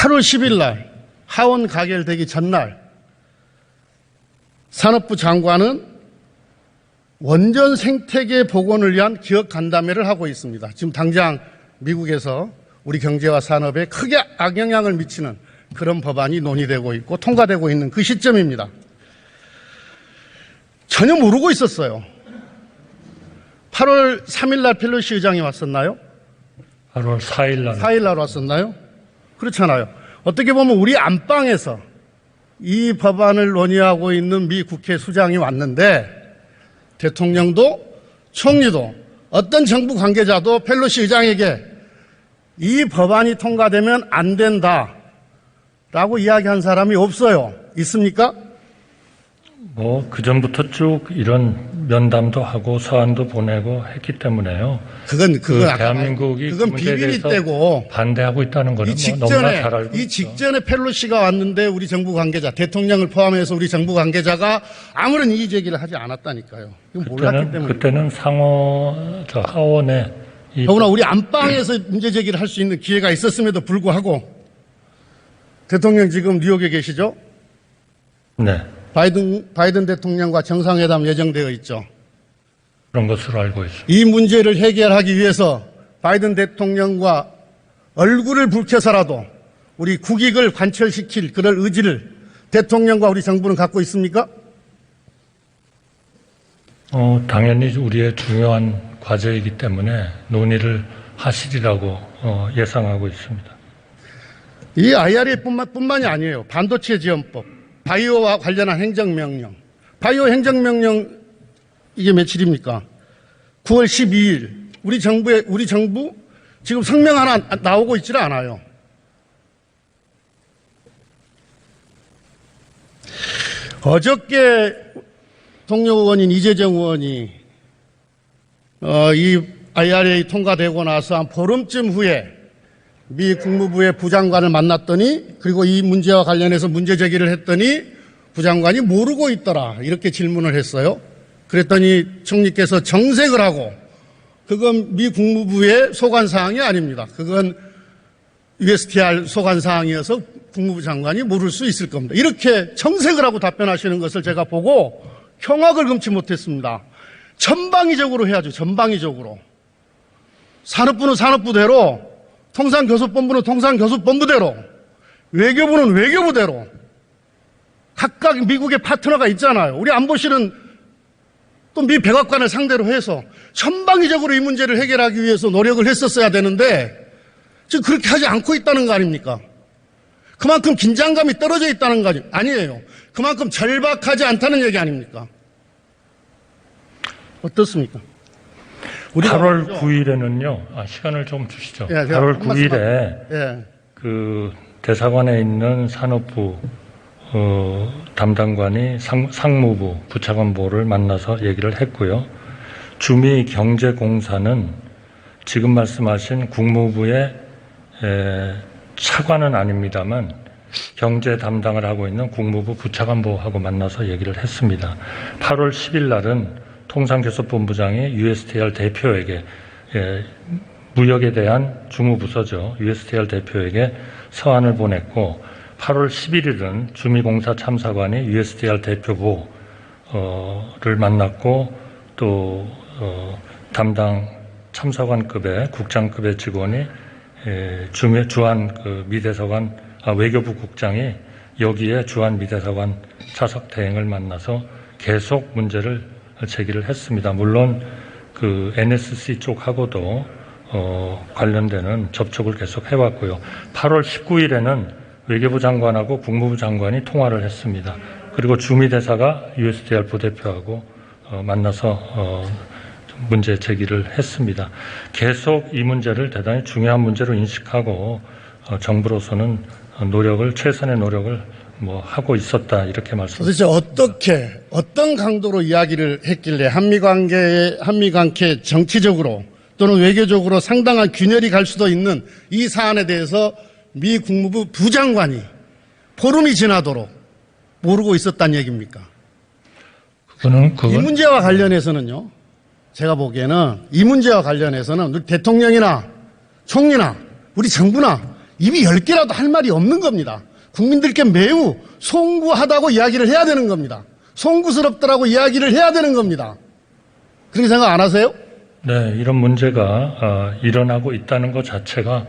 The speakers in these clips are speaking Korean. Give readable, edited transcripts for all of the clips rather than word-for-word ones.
8월 10일 날 하원 가결되기 전날 산업부 장관은 원전 생태계 복원을 위한 기업 간담회를 하고 있습니다. 지금 당장 미국에서 우리 경제와 산업에 크게 악영향을 미치는 그런 법안이 논의되고 있고 통과되고 있는 그 시점입니다. 전혀 모르고 있었어요. 8월 3일 날 펠로시 의장이 왔었나요? 8월 4일 날. 4일 날 왔었나요? 그렇잖아요. 어떻게 보면 우리 안방에서 이 법안을 논의하고 있는 미 국회 수장이 왔는데 대통령도 총리도 어떤 정부 관계자도 펠로시 의장에게 이 법안이 통과되면 안 된다라고 이야기한 사람이 없어요. 있습니까? 그전부터 쭉 이런 면담도 하고 서한도 보내고 했기 때문에요. 그건 대한민국이 그건 비밀이 떼고 반대하고 있다는 거는 너무나 잘 알고 있죠. 이 직전에 펠로시가 왔는데 우리 정부 관계자, 대통령을 포함해서 우리 정부 관계자가 아무런 이의 제기를 하지 않았다니까요. 이건 몰랐기 때문에. 그때는 하원에 더구나 우리 안방에서 문제 제기를 할 수 있는 기회가 있었음에도 불구하고 대통령 지금 뉴욕에 계시죠? 네. 바이든 대통령과 정상회담 예정되어 있죠. 그런 것으로 알고 있습니다. 이 문제를 해결하기 위해서 바이든 대통령과 얼굴을 붉혀서라도 우리 국익을 관철시킬 그럴 의지를 대통령과 우리 정부는 갖고 있습니까? 당연히 우리의 중요한 과제이기 때문에 논의를 하시리라고 예상하고 있습니다. 이 IRA뿐만이 아니에요. 반도체 지원법, 바이오와 관련한 행정명령. 바이오 행정명령 이게 며칠입니까? 9월 12일. 우리 정부 지금 성명 하나 나오고 있지를 않아요. 어저께 동료 의원인 이재정 의원이 이 IRA 통과되고 나서 한 보름쯤 후에 미 국무부의 부장관을 만났더니 그리고 이 문제와 관련해서 문제 제기를 했더니 부장관이 모르고 있더라 이렇게 질문을 했어요. 그랬더니 총리께서 정색을 하고 그건 미 국무부의 소관사항이 아닙니다. 그건 USTR 소관사항이어서 국무부 장관이 모를 수 있을 겁니다. 이렇게 정색을 하고 답변하시는 것을 제가 보고 경악을 금치 못했습니다. 전방위적으로 해야죠. 전방위적으로. 산업부는 산업부대로, 통상교섭본부는 통상교섭본부대로, 외교부는 외교부대로 각각 미국의 파트너가 있잖아요. 우리 안보실은 또 미 백악관을 상대로 해서 전방위적으로 이 문제를 해결하기 위해서 노력을 했었어야 되는데 지금 그렇게 하지 않고 있다는 거 아닙니까? 그만큼 긴장감이 떨어져 있다는 거 아니에요. 그만큼 절박하지 않다는 얘기 아닙니까? 어떻습니까? 8월 9일에는요, 시간을 좀 주시죠. 8월 9일에 그 대사관에 있는 산업부 담당관이 상무부 부차관보를 만나서 얘기를 했고요. 주미경제공사는 지금 말씀하신 국무부의 차관은 아닙니다만 경제 담당을 하고 있는 국무부 부차관보하고 만나서 얘기를 했습니다. 8월 10일 날은 통상교섭본부장이 USTR 대표에게 무역에 대한 주무부서죠. USTR 대표에게 서한을 보냈고 8월 11일은 주미공사 참사관이 USTR 대표부를 만났고 또 담당 참사관급의 국장급의 직원이 주한 그 미대사관 외교부 국장이 여기에 주한 미대사관 차석 대행을 만나서 계속 문제를 제기를 했습니다. 물론 그 NSC 쪽하고도 관련되는 접촉을 계속 해왔고요. 8월 19일에는 외교부 장관하고 국무부 장관이 통화를 했습니다. 그리고 주미대사가 USTR 부대표하고 만나서 문제 제기를 했습니다. 계속 이 문제를 대단히 중요한 문제로 인식하고 정부로서는 최선의 노력을 하고 있었다 이렇게 말씀드립니다. 도대체 어떤 강도로 이야기를 했길래 한미 관계 정치적으로 또는 외교적으로 상당한 균열이 갈 수도 있는 이 사안에 대해서 미 국무부 부장관이 보름이 지나도록 모르고 있었다는 얘기입니까? 이 문제와 관련해서는요, 제가 보기에는 이 문제와 관련해서는 우리 대통령이나 총리나 우리 정부나 입이 10개라도 할 말이 없는 겁니다. 국민들께 매우 송구하다고 이야기를 해야 되는 겁니다. 송구스럽더라고 이야기를 해야 되는 겁니다. 그렇게 생각 안 하세요? 네, 이런 문제가 일어나고 있다는 것 자체가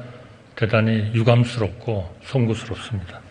대단히 유감스럽고 송구스럽습니다.